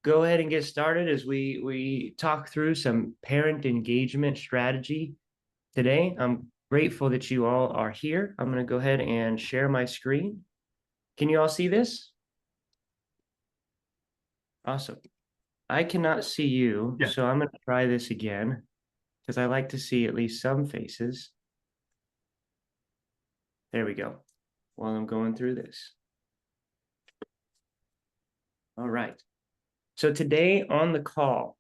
go ahead and get started as we talk through some parent engagement strategy today. I'm grateful that you all are here. I'm going to go ahead and share my screen. Can you all see this? Awesome. I cannot see you, Yeah. so I'm going to try this again because I like to see at least some faces. There we go. While I'm going through this. All right. So today on the call,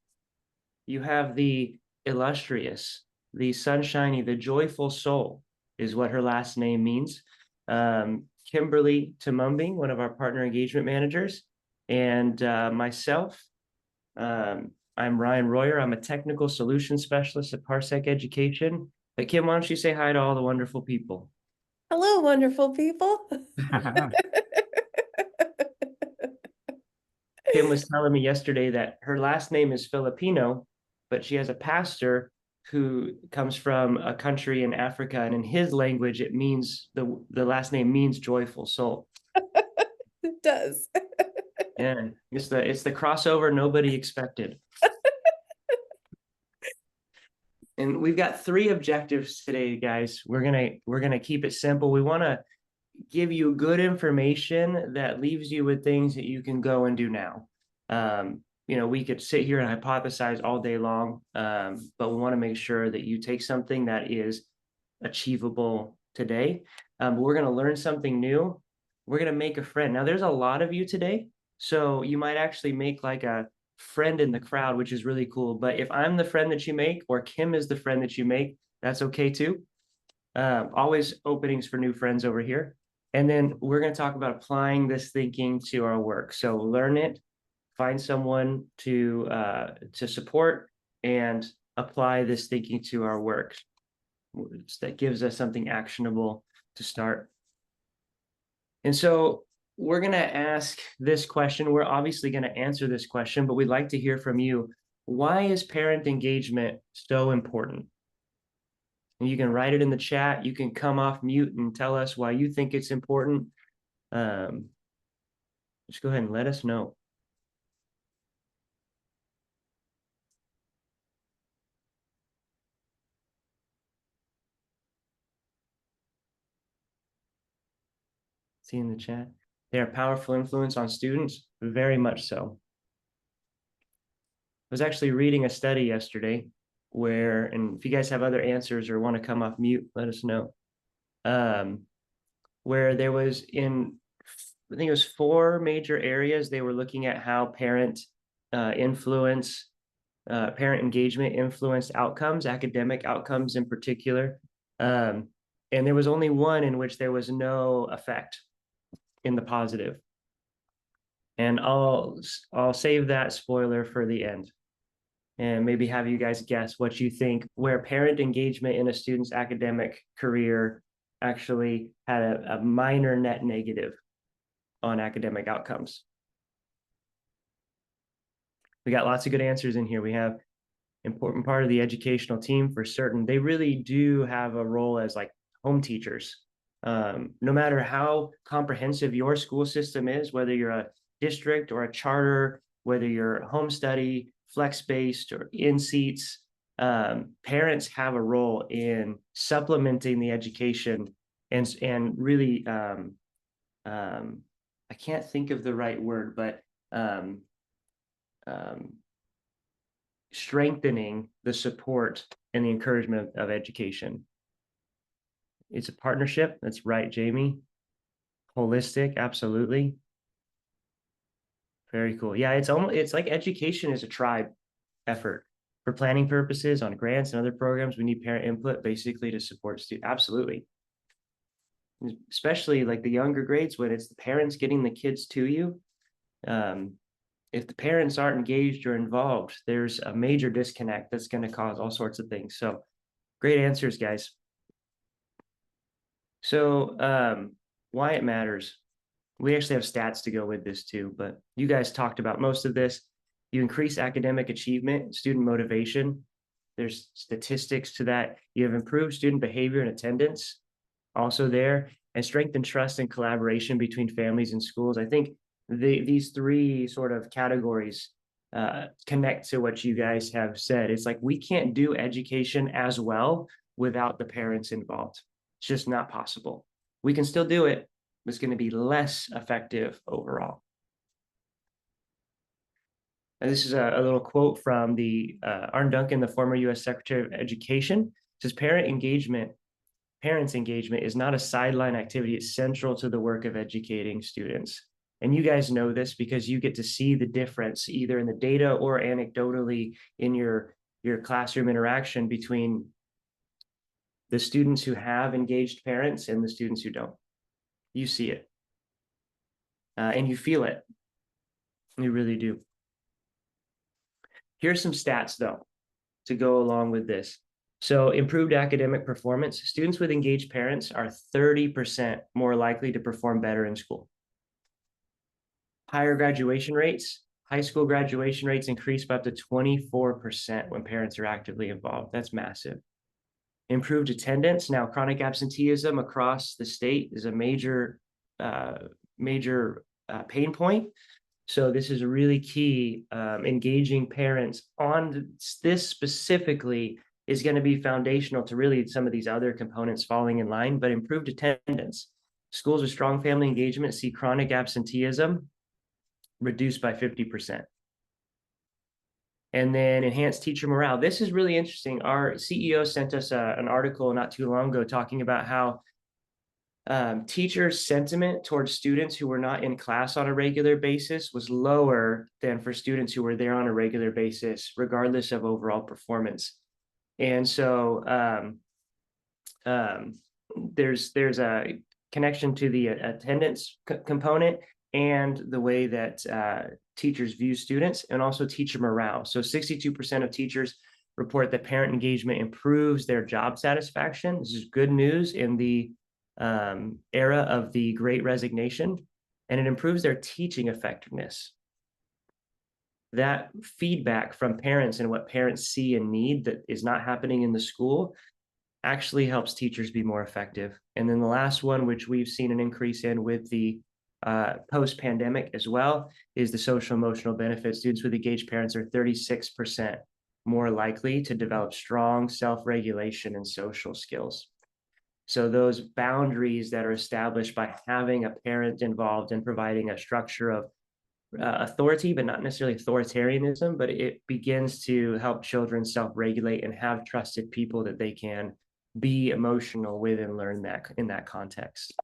you have the illustrious, the sunshiny, the joyful soul is what her last name means. Kimberly Tamumbing, one of our partner engagement managers, and myself. I'm Ryan Royer. I'm a technical solutions specialist at Parsec Education. But Kim, why don't you say hi to all the wonderful people? Hello, wonderful people. Kim was telling me yesterday that her last name is Filipino, but she has a pastor who comes from a country in Africa, and in his language, it means the last name means joyful soul. It does. And it's the crossover nobody expected. And we've got three objectives today, guys. We're gonna keep it simple. We want to give you good information that leaves you with things that you can go and do now. We could sit here and hypothesize all day long, but we want to make sure that you take something that is achievable today. We're going to learn something new. We're going to make a friend. Now, there's a lot of you today, so you might actually make like a friend in the crowd, which is really cool. But if I'm the friend that you make, or Kim is the friend that you make, that's okay too. Always openings for new friends over here. And then we're going to talk about applying this thinking to our work. So learn it, find someone to support, and apply this thinking to our work. That gives us something actionable to start. And so we're going to ask this question. We're obviously going to answer this question, but we'd like to hear from you. Why is parent engagement so important? And you can write it in the chat. You can come off mute and tell us why you think it's important. Just go ahead and let us know. See in the chat. They are a powerful influence on students, very much so. I was actually reading a study yesterday where, and if you guys have other answers or want to come off mute, let us know. Where there was I think it was 4 major areas. They were looking at how parent engagement influenced outcomes, academic outcomes in particular. And there was only one in which there was no effect in the positive. And I'll save that spoiler for the end. And maybe have you guys guess what you think where parent engagement in a student's academic career actually had a minor net negative on academic outcomes. We got lots of good answers in here. We have important part of the educational team for certain. They really do have a role as like home teachers. No matter how comprehensive your school system is, whether you're a district or a charter, whether you're home study, flex-based, or in-seats, parents have a role in supplementing the education and really, I can't think of the right word, but strengthening the support and the encouragement of education. It's a partnership. That's right, Jamie. Holistic, absolutely. Very cool. Yeah, it's like education is a tribe effort. For planning purposes on grants and other programs, we need parent input basically to support students. Absolutely. Especially like the younger grades when it's the parents getting the kids to you. If the parents aren't engaged or involved, there's a major disconnect that's going to cause all sorts of things. So great answers, guys. So why it matters. We actually have stats to go with this too, but you guys talked about most of this. You increase academic achievement, student motivation. There's statistics to that. You have improved student behavior and attendance also there, and strengthen trust and collaboration between families and schools. I think these 3 sort of categories connect to what you guys have said. It's like we can't do education as well without the parents involved. It's just not possible. We can still do it, but it's going to be less effective overall. And this is a little quote from the Arne Duncan, the former U.S. Secretary of Education. It says, parents' engagement is not a sideline activity. It's central to the work of educating students. And you guys know this because you get to see the difference either in the data or anecdotally in your classroom interaction between the students who have engaged parents and the students who don't. You see it. And you feel it. You really do. Here's some stats, though, to go along with this. So improved academic performance, students with engaged parents are 30% more likely to perform better in school. Higher graduation rates, high school graduation rates increase by up to 24% when parents are actively involved. That's massive. Improved attendance. Now, chronic absenteeism across the state is a major pain point. So this is really key. Engaging parents on this specifically is going to be foundational to really some of these other components falling in line, but improved attendance. Schools with strong family engagement see chronic absenteeism reduced by 50%. And then enhanced teacher morale. This is really interesting. Our CEO sent us an article not too long ago talking about how teachers' sentiment towards students who were not in class on a regular basis was lower than for students who were there on a regular basis, regardless of overall performance. And so there's a connection to the attendance component and the way that teachers view students and also teacher morale. So 62% of teachers report that parent engagement improves their job satisfaction. This is good news in the era of the Great Resignation, and it improves their teaching effectiveness. That feedback from parents and what parents see and need that is not happening in the school actually helps teachers be more effective. And then the last one, which we've seen an increase in with the post-pandemic as well, is the social emotional benefits. Students with engaged parents are 36% more likely to develop strong self-regulation and social skills. So those boundaries that are established by having a parent involved in providing a structure of authority, but not necessarily authoritarianism, but it begins to help children self-regulate and have trusted people that they can be emotional with and learn that in that context.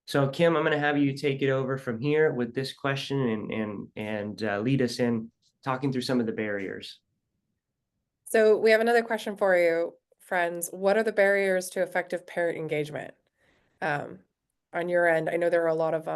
So Kim, I'm going to have you take it over from here with this question and lead us in talking through some of the barriers. So we have another question for you, friends. What are the barriers to effective parent engagement? On your end, I know there are a lot of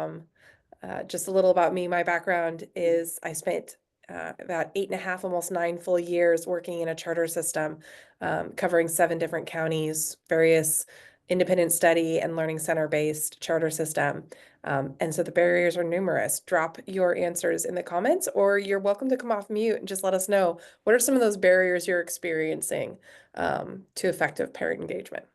just a little about me. My background is I spent about 8.5, almost 9 full years working in a charter system, covering 7 different counties, various independent study and learning center based charter system. And so the barriers are numerous. Drop your answers in the comments, or you're welcome to come off mute and just let us know what are some of those barriers you're experiencing to effective parent engagement.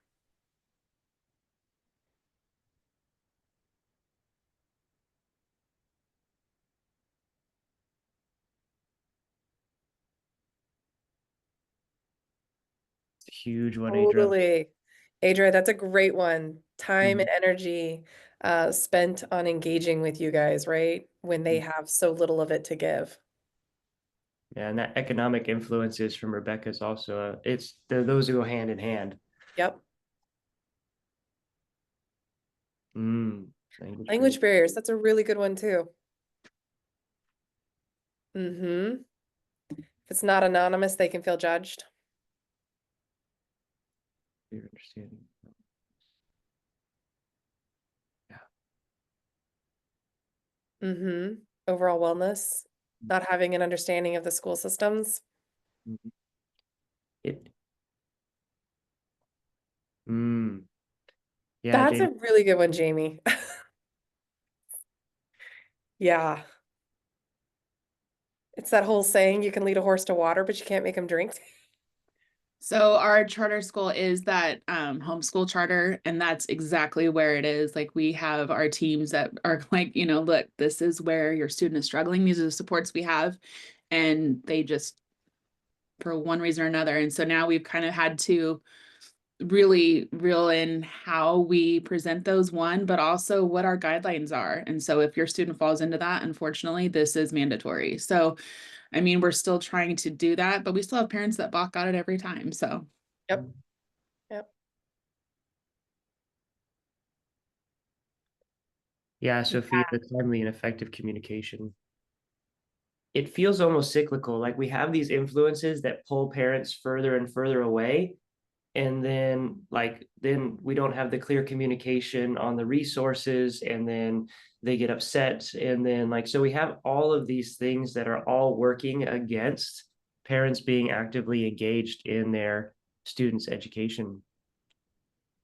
Huge one, Adra. Totally. Adria, that's a great one. Time and Mhm. energy spent on engaging with you guys, right? When they have so little of it to give. Yeah, and that economic influences from Rebecca is also those who go hand in hand. Yep. Language barrier. Language barriers, that's a really good one too. Mm-hmm. If it's not anonymous, they can feel judged. Your understanding. Yeah. Mm-hmm. Overall wellness, not having an understanding of the school systems. Mhm. It. Mm, yeah, That's Jamie. a really good one, Jamie. Yeah. It's that whole saying, you can lead a horse to water, but you can't make him drink. So our charter school is that homeschool charter, and that's exactly where it is. Like we have our teams that are like, look, this is where your student is struggling. These are the supports we have, and they just for one reason or another. And so now we've kind of had to really reel in how we present those one, but also what our guidelines are. And so if your student falls into that, unfortunately, this is mandatory. So I mean, we're still trying to do that, but we still have parents that balk at it every time. So Yep. Yep. Yeah, Sophia, the timely and effective communication. It feels almost cyclical. Like we have these influences that pull parents further and further away. And then we don't have the clear communication on the resources, and then they get upset. And then so we have all of these things that are all working against parents being actively engaged in their students' education.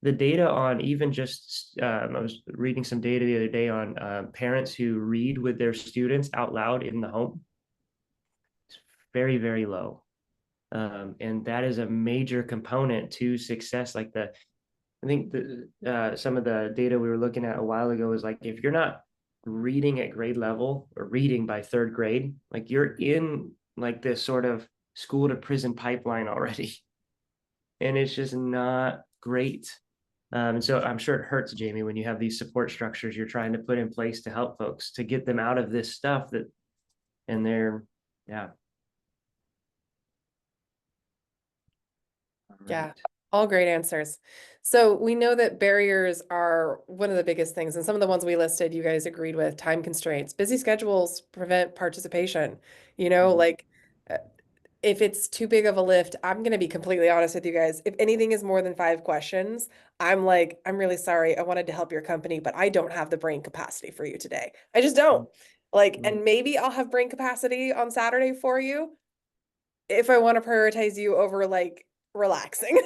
The data on even just I was reading some data the other day on parents who read with their students out loud in the home. It's very, very low. And that is a major component to success. I think some of the data we were looking at a while ago is like if you're not reading at grade level or reading by third grade, like you're in like this sort of school to prison pipeline already. And it's just not great. And so I'm sure it hurts, Jamie, when you have these support structures you're trying to put in place to help folks to get them out of this stuff and yeah. All Yeah, right. all great answers. So we know that barriers are one of the biggest things, and some of the ones we listed, you guys agreed with: time constraints, busy schedules prevent participation. Mhm. Like uh, if it's too big of a lift, I'm going to be completely honest with you guys. If anything is more than 5 questions, I'm like, I'm really sorry. I wanted to help your company, but I don't have the brain capacity for you today. I just don't. Like, Mhm. and maybe I'll have brain capacity on Saturday for you if I want to prioritize you over like relaxing.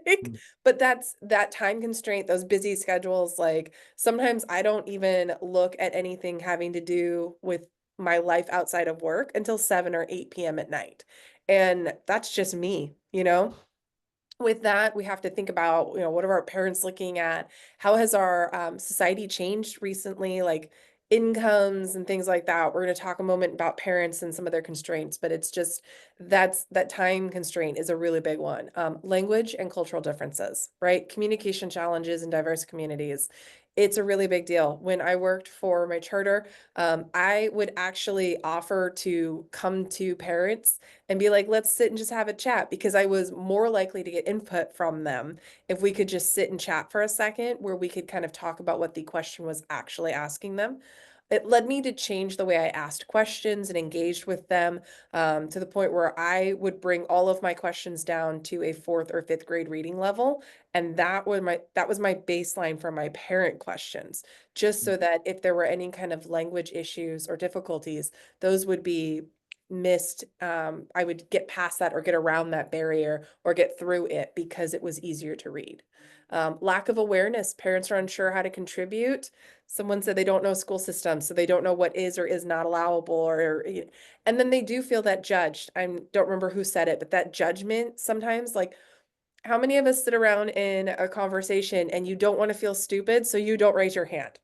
Like, but that's that time constraint, those busy schedules. Like sometimes I don't even look at anything having to do with my life outside of work until 7 or 8 p.m. at night. And that's just me. With that, we have to think about, what are our parents looking at? How has our society changed recently? Like incomes and things like that. We're going to talk a moment about parents and some of their constraints, but it's just that time constraint is a really big one. Language and cultural differences, right? Communication challenges in diverse communities. It's a really big deal. When I worked for my charter, I would actually offer to come to parents and be like, let's sit and just have a chat, because I was more likely to get input from them if we could just sit and chat for a second where we could kind of talk about what the question was actually asking them. It led me to change the way I asked questions and engaged with them, to the point where I would bring all of my questions down to a fourth or fifth grade reading level. And that was my baseline for my parent questions, just so that if there were any kind of language issues or difficulties, those would be missed. I would get past that or get around that barrier or get through it because it was easier to read. Lack of awareness. Parents are unsure how to contribute. Someone said they don't know school systems, so they don't know what is or is not allowable, and then they do feel that judged. I don't remember who said it, but that judgment sometimes, like, how many of us sit around in a conversation and you don't want to feel stupid, so you don't raise your hand?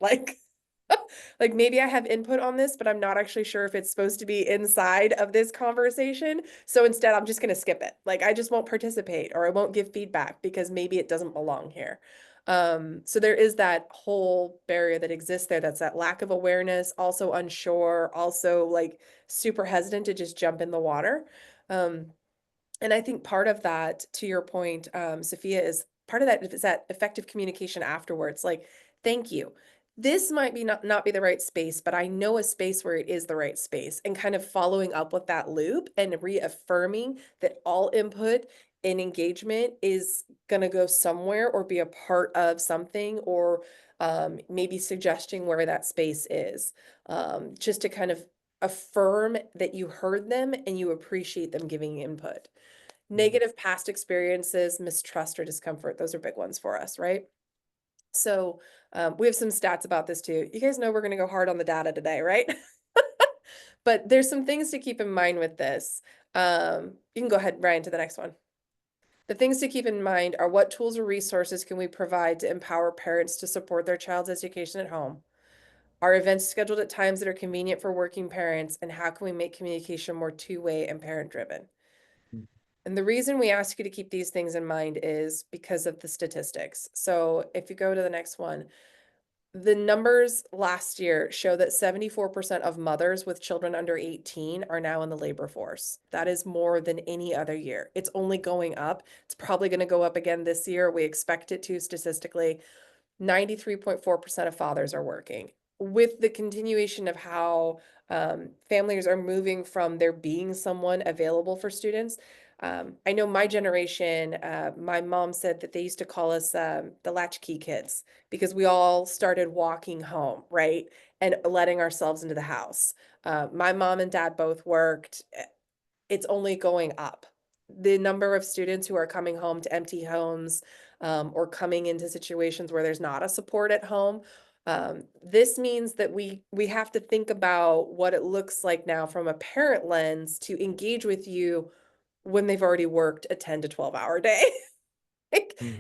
Like maybe I have input on this, but I'm not actually sure if it's supposed to be inside of this conversation. So instead, I'm just going to skip it. Like I just won't participate or I won't give feedback because maybe it doesn't belong here. So there is that whole barrier that exists there. That's that lack of awareness, also unsure, also like super hesitant to just jump in the water. Um, and I think part of that, to your point, Sophia, is part of that is that effective communication afterwards. Like, thank you. This might be not be the right space, but I know a space where it is the right space, and kind of following up with that loop and reaffirming that all input and engagement is going to go somewhere or be a part of something, or maybe suggesting where that space is, just to kind of affirm that you heard them and you appreciate them giving input. Negative past experiences, mistrust, or discomfort. Those are big ones for us, right? So we have some stats about this too. You guys know we're going to go hard on the data today, right? But there's some things to keep in mind with this. You can go ahead, Ryan, to the next one. The things to keep in mind are what tools or resources can we provide to empower parents to support their child's education at home? Are events scheduled at times that are convenient for working parents? And how can we make communication more two-way and parent-driven? And the reason we ask you to keep these things in mind is because of the statistics. So if you go to the next one, the numbers last year show that 74% of mothers with children under 18 are now in the labor force. That is more than any other year. It's only going up. It's probably going to go up again this year. We expect it to statistically. 93.4% of fathers are working. With the continuation of how families are moving from there being someone available for students, I know my generation, my mom said that they used to call us the latchkey kids because we all started walking home, right? And letting ourselves into the house. My mom and dad both worked. It's only going up. The number of students who are coming home to empty homes, or coming into situations where there's not a support at home. This means that we have to think about what it looks like now from a parent lens to engage with you when they've already worked a 10 to 12-hour day.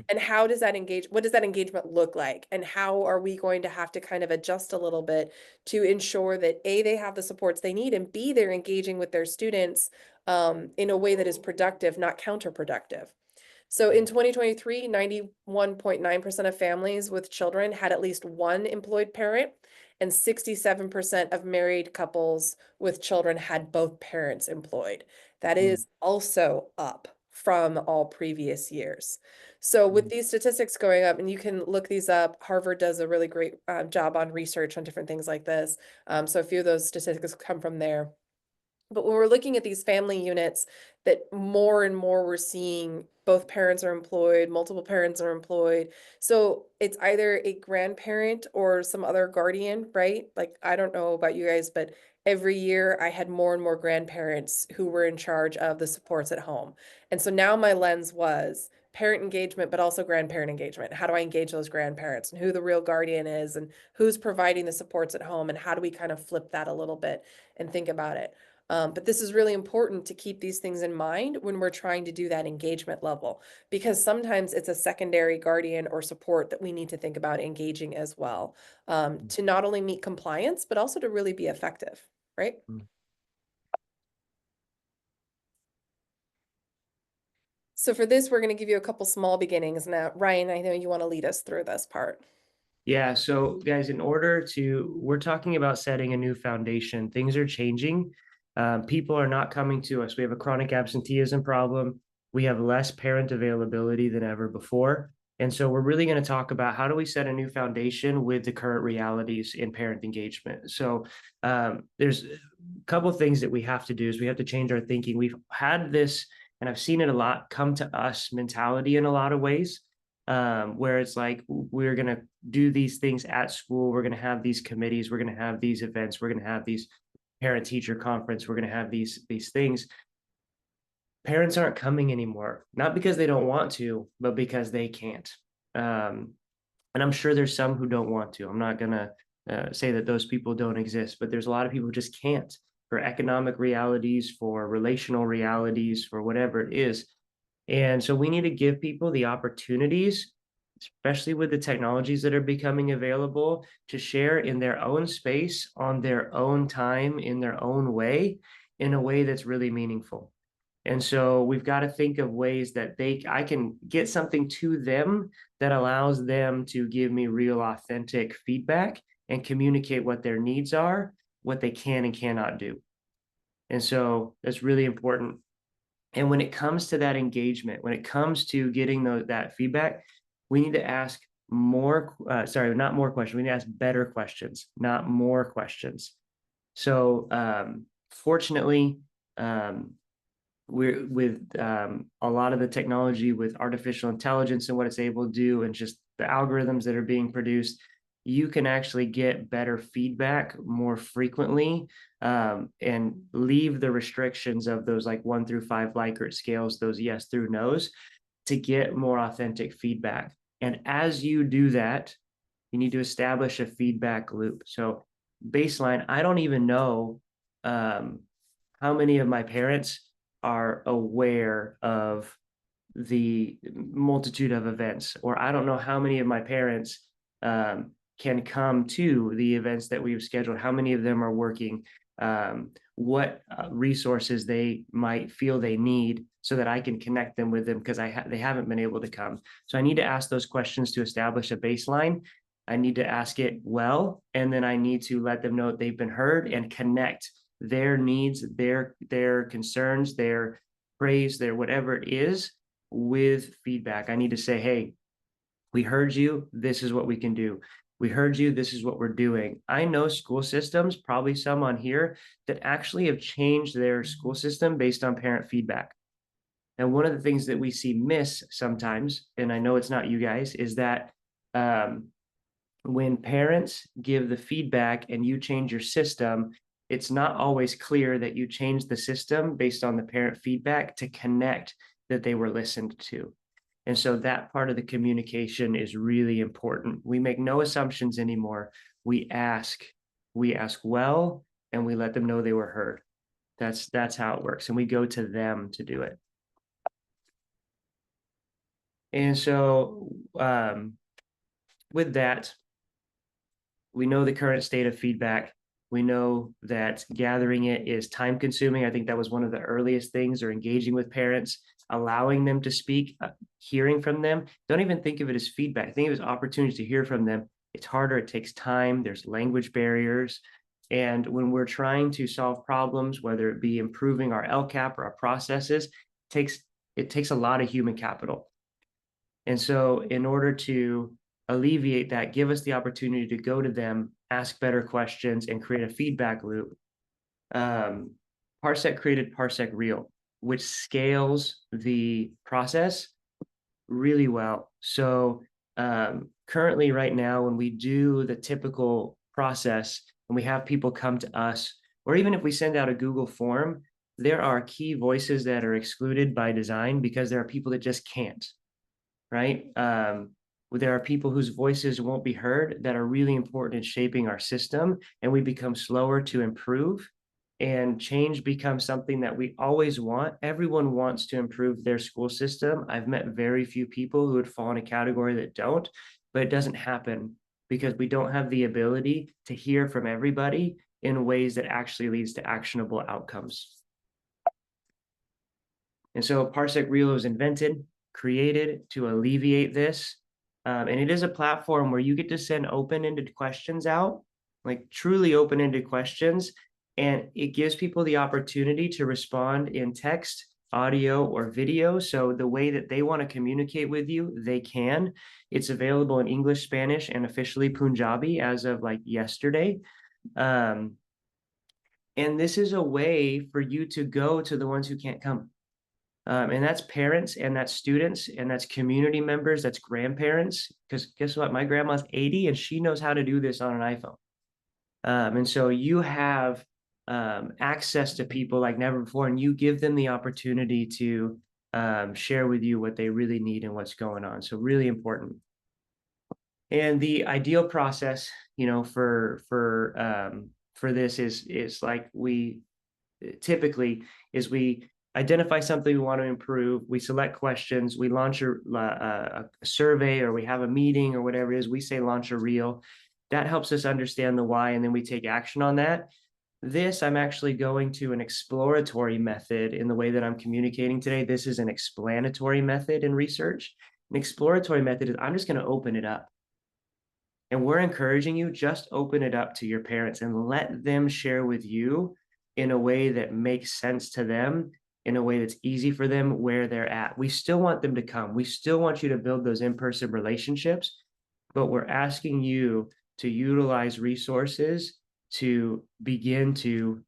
And how does that what does that engagement look like? And how are we going to have to kind of adjust a little bit to ensure that A, they have the supports they need, and B, they're engaging with their students in a way that is productive, not counterproductive. So in 2023, 91.9% of families with children had at least one employed parent, and 67% of married couples with children had both parents employed. That is also up from all previous years. So with these statistics going up, and you can look these up, Harvard does a really great job on research on different things like this. So a few of those statistics come from there. But when we're looking at these family units, that more and more we're seeing both parents are employed, multiple parents are employed. So it's either a grandparent or some other guardian, right? Like, I don't know about you guys, but every year I had more and more grandparents who were in charge of the supports at home. And so now my lens was parent engagement, but also grandparent engagement. How do I engage those grandparents, and who the real guardian is, and who's providing the supports at home, and how do we kind of flip that a little bit and think about it? But this is really important to keep these things in mind when we're trying to do that engagement level, because sometimes it's a secondary guardian or support that we need to think about engaging as well, to not only meet compliance, but also to really be effective, right? So for this, we're going to give you a couple small beginnings. Now, Ryan, I know you want to lead us through this part. Yeah, so guys, we're talking about setting a new foundation. Things are changing. People are not coming to us. We have a chronic absenteeism problem. We have less parent availability than ever before. And so we're really going to talk about how do we set a new foundation with the current realities in parent engagement. So there's a couple of things that we have to do is we have to change our thinking. We've had this, and I've seen it a lot, come to us mentality in a lot of ways, where it's like, we're going to do these things at school. We're going to have these committees. We're going to have these events. We're going to have these parent teacher conference. We're going to have these things. Parents aren't coming anymore, not because they don't want to, but because they can't. And I'm sure there's some who don't want to. I'm not going to say that those people don't exist, but there's a lot of people who just can't, for economic realities, for relational realities, for whatever it is. And so we need to give people the opportunities, especially with the technologies that are becoming available, to share in their own space, on their own time, in their own way, in a way that's really meaningful. And so we've got to think of ways that I can get something to them that allows them to give me real, authentic feedback and communicate what their needs are, what they can and cannot do. And so that's really important. And when it comes to that engagement, when it comes to getting that feedback, we need to ask not more questions. We need to ask better questions, not more questions. So fortunately, we're with a lot of the technology with artificial intelligence and what it's able to do, and just the algorithms that are being produced, you can actually get better feedback more frequently, and leave the restrictions of those like 1 through 5 Likert scales, those yes through no's, to get more authentic feedback. And as you do that, you need to establish a feedback loop. So baseline, I don't even know how many of my parents are aware of the multitude of events, or I don't know how many of my parents can come to the events that we've scheduled, how many of them are working, what resources they might feel they need so that I can connect them with them because they haven't been able to come. So I need to ask those questions to establish a baseline. I need to ask it well, and then I need to let them know they've been heard and connect their needs, their concerns, their praise, their whatever it is with feedback. I need to say, hey, we heard you. This is what we can do. We heard you. This is what we're doing. I know school systems, probably some on here, that actually have changed their school system based on parent feedback. And one of the things that we see miss sometimes, and I know it's not you guys, is that when parents give the feedback and you change your system, it's not always clear that you changed the system based on the parent feedback to connect that they were listened to. And so that part of the communication is really important. We make no assumptions anymore. We ask well, and we let them know they were heard. That's how it works. And we go to them to do it. And so with that, we know the current state of feedback. We know that gathering it is time consuming. I think that was one of the earliest things, or engaging with parents, allowing them to speak, hearing from them. Don't even think of it as feedback. Think of it as opportunities to hear from them. It's harder. It takes time. There's language barriers. And when we're trying to solve problems, whether it be improving our LCAP or our processes, it takes a lot of human capital. And so in order to alleviate that, give us the opportunity to go to them, ask better questions, and create a feedback loop. Parsec created Parsec Real, which scales the process really well. So currently right now, when we do the typical process and we have people come to us, or even if we send out a Google form, there are key voices that are excluded by design because there are people that just can't, right? There are people whose voices won't be heard that are really important in shaping our system, and we become slower to improve, and change becomes something that we always want. Everyone wants to improve their school system. I've met very few people who would fall in a category that don't, but it doesn't happen because we don't have the ability to hear from everybody in ways that actually leads to actionable outcomes. And so Parsec Real was invented, created to alleviate this. And it is a platform where you get to send open-ended questions out, like truly open-ended questions. And it gives people the opportunity to respond in text, audio, or video. So the way that they want to communicate with you, they can. It's available in English, Spanish, and officially Punjabi as of like yesterday. And this is a way for you to go to the ones who can't come. And that's parents, and that's students, and that's community members, that's grandparents. Because guess what? My grandma's 80 and she knows how to do this on an iPhone. And so you have access to people like never before, and you give them the opportunity to share with you what they really need and what's going on. So really important. And the ideal process, you know, for this is like we typically is we identify something we want to improve, we select questions, we launch a survey, or we have a meeting or whatever it is, we say launch a reel. That helps us understand the why, and then we take action on that. This, I'm actually going to an exploratory method in the way that I'm communicating today. This is an explanatory method in research. An exploratory method is I'm just going to open it up. And we're encouraging you, just open it up to your parents and let them share with you in a way that makes sense to them, in a way that's easy for them where they're at. We still want them to come. We still want you to build those in-person relationships, but we're asking you to utilize resources to begin to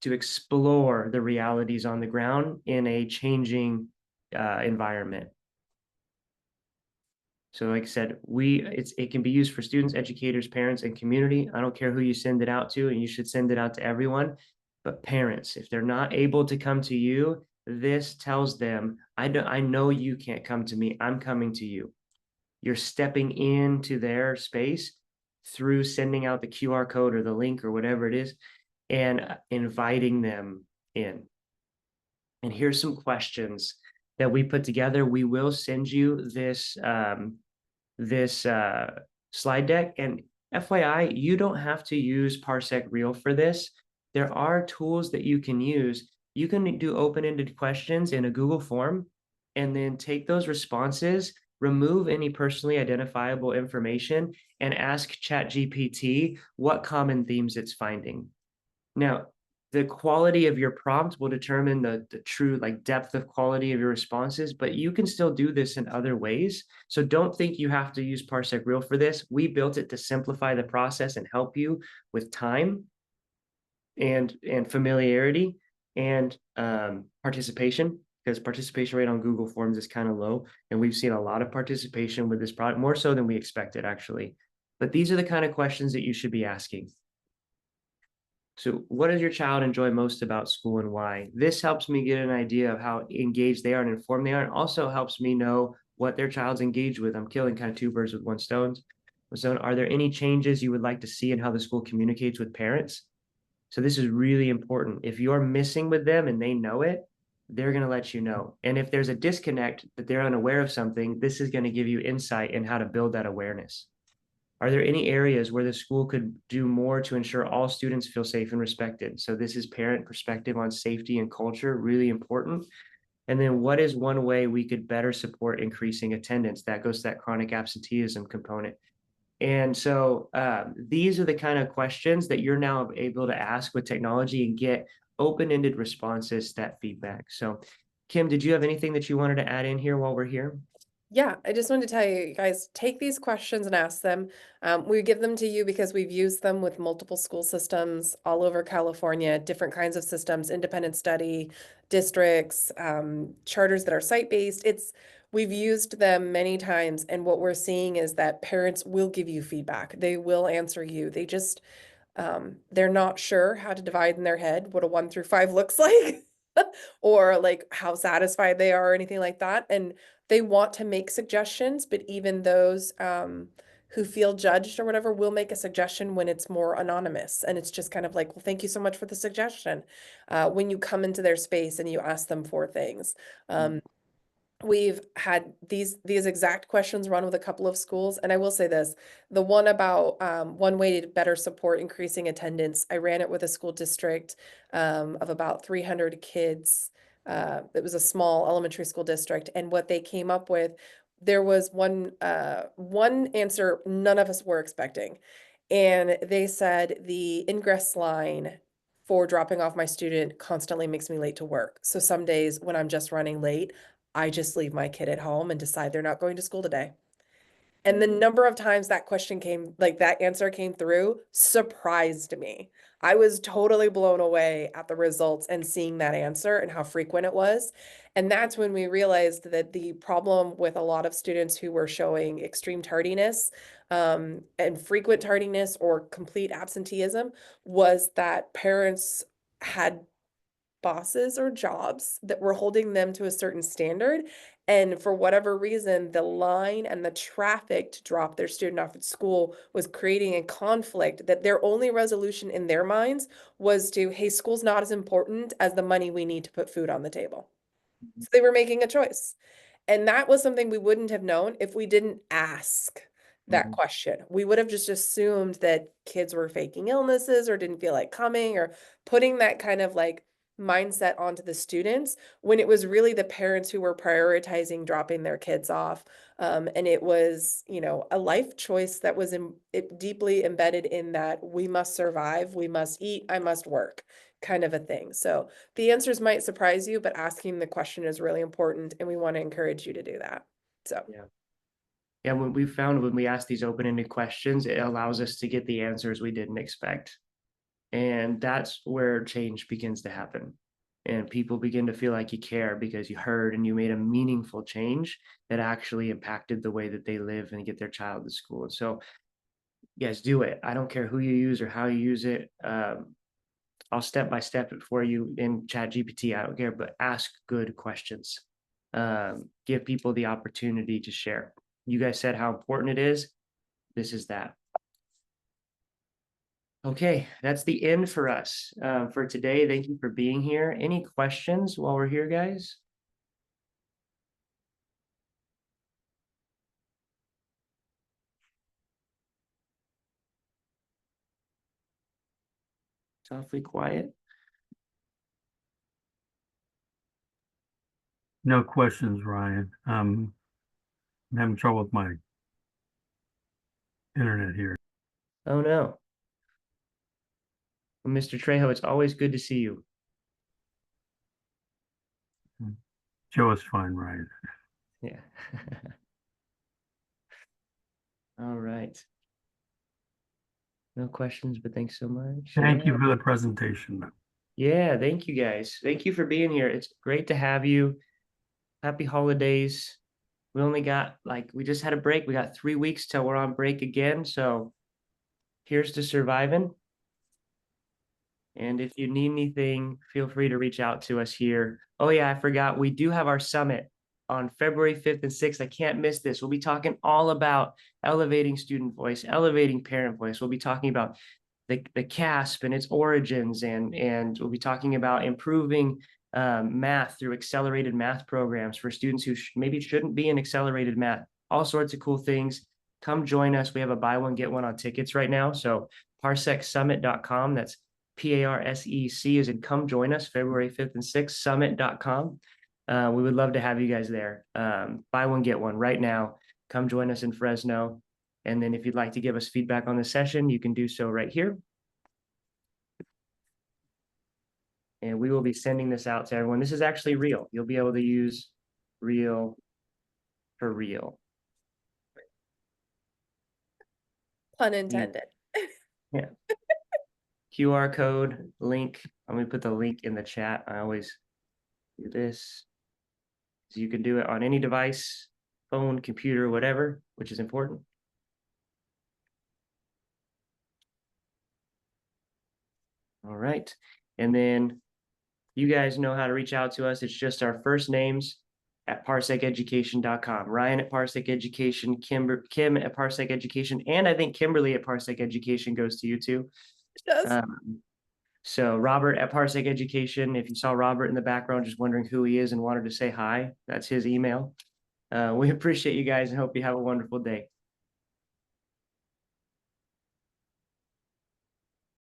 explore the realities on the ground in a changing environment. So like I said, it can be used for students, educators, parents, and community. I don't care who you send it out to, and you should send it out to everyone. But parents, if they're not able to come to you, this tells them, I know you can't come to me. I'm coming to you. You're stepping into their space through sending out the QR code or the link or whatever it is, and inviting them in. And here's some questions that we put together. We will send you this slide deck. And FYI, you don't have to use Parsec Real for this. There are tools that you can use. You can do open-ended questions in a Google form and then take those responses, remove any personally identifiable information, and ask ChatGPT what common themes it's finding. Now, the quality of your prompt will determine the true like depth of quality of your responses, but you can still do this in other ways. So don't think you have to use Parsec Real for this. We built it to simplify the process and help you with time and familiarity and participation, because participation rate on Google Forms is kind of low. And we've seen a lot of participation with this product, more so than we expected, actually. But these are the kind of questions that you should be asking. So what does your child enjoy most about school and why? This helps me get an idea of how engaged they are and informed they are, and also helps me know what their child's engaged with. I'm killing kind of two birds with one stone. So are there any changes you would like to see in how the school communicates with parents? So this is really important. If you're missing with them and they know it, they're going to let you know. And if there's a disconnect that they're unaware of something, this is going to give you insight in how to build that awareness. Are there any areas where the school could do more to ensure all students feel safe and respected? So this is parent perspective on safety and culture, really important. And then what is one way we could better support increasing attendance? That goes to that chronic absenteeism component. And so these are the kind of questions that you're now able to ask with technology and get open-ended responses, that feedback. So Kim, did you have anything that you wanted to add in here while we're here? Yeah, I just wanted to tell you guys, take these questions and ask them. We give them to you because we've used them with multiple school systems all over California, different kinds of systems, independent study, districts, charters that are site-based. We've used them many times, and what we're seeing is that parents will give you feedback. They will answer you. They're not sure how to divide in their head what a 1 through 5 looks like. Or like how satisfied they are or anything like that. And they want to make suggestions, but even those who feel judged or whatever will make a suggestion when it's more anonymous. And it's just kind of like, well, thank you so much for the suggestion. When you come into their space and you ask them for things. We've had these exact questions run with a couple of schools, and I will say this, the one about one way to better support increasing attendance, I ran it with a school district of about 300 kids. It was a small elementary school district, and what they came up with, there was one answer none of us were expecting, and they said the ingress line for dropping off my student constantly makes me late to work. So some days when I'm just running late, I just leave my kid at home and decide they're not going to school today. And the number of times that question came, like that answer came through, surprised me. I was totally blown away at the results and seeing that answer and how frequent it was. And that's when we realized that the problem with a lot of students who were showing extreme tardiness and frequent tardiness or complete absenteeism was that parents had bosses or jobs that were holding them to a certain standard. And for whatever reason, the line and the traffic to drop their student off at school was creating a conflict that their only resolution in their minds was to, hey, school's not as important as the money we need to put food on the table. So they were making a choice. And that was something we wouldn't have known if we didn't ask that question. We would have just assumed that kids were faking illnesses or didn't feel like coming or putting that kind of like mindset onto the students when it was really the parents who were prioritizing dropping their kids off. And it was, a life choice that was deeply embedded in that we must survive, we must eat, I must work kind of a thing. So the answers might surprise you, but asking the question is really important, and we want to encourage you to do that. So Yeah. Yeah, when we found when we ask these open-ended questions, it allows us to get the answers we didn't expect. And that's where change begins to happen. And people begin to feel like you care because you heard and you made a meaningful change that actually impacted the way that they live and get their child to school. And so, yes, do it. I don't care who you use or how you use it. I'll step by step it for you in ChatGPT. I don't care, but ask good questions. Give people the opportunity to share. You guys said how important it is. This is that. Okay, that's the end for us for today. Thank you for being here. Any questions while we're here, guys? It's awfully quiet. No questions, Ryan. I'm having trouble with my internet here. Oh no. Well, Mr. Trejo, it's always good to see you. Joe is fine, Ryan. Yeah. All right. No questions, but thanks so much. Thank Yeah. you for the presentation. Yeah, thank you guys. Thank you for being here. It's great to have you. Happy holidays. We only got we just had a break. We got 3 weeks till we're on break again. So here's to surviving. And if you need anything, feel free to reach out to us here. Oh yeah, I forgot. We do have our summit on February 5th and 6th. I can't miss this. We'll be talking all about elevating student voice, elevating parent voice. We'll be talking about the CASP and its origins, and we'll be talking about improving math through accelerated math programs for students who maybe shouldn't be in accelerated math. All sorts of cool things. Come join us. We have a buy one, get one on tickets right now. So parsecsummit.com. That's PARSEC is in come join us February 5th and 6th, summit.com. We would love to have you guys there. Buy one, get one right now. Come join us in Fresno. And then if you'd like to give us feedback on the session, you can do so right here. And we will be sending this out to everyone. This is actually real. You'll be able to use real for real. Pun intended. Yeah. QR code, link. I'm going to put the link in the chat. I always do this. So you can do it on any device, phone, computer, whatever, which is important. All right. And then you guys know how to reach out to us. It's just our first names at parseceducation.com. Ryan at Parsec Education, Kim at Parsec Education, and I think Kimberly at Parsec Education goes to you too. It does. So Robert at Parsec Education, if you saw Robert in the background just wondering who he is and wanted to say hi, that's his email. We appreciate you guys and hope you have a wonderful day.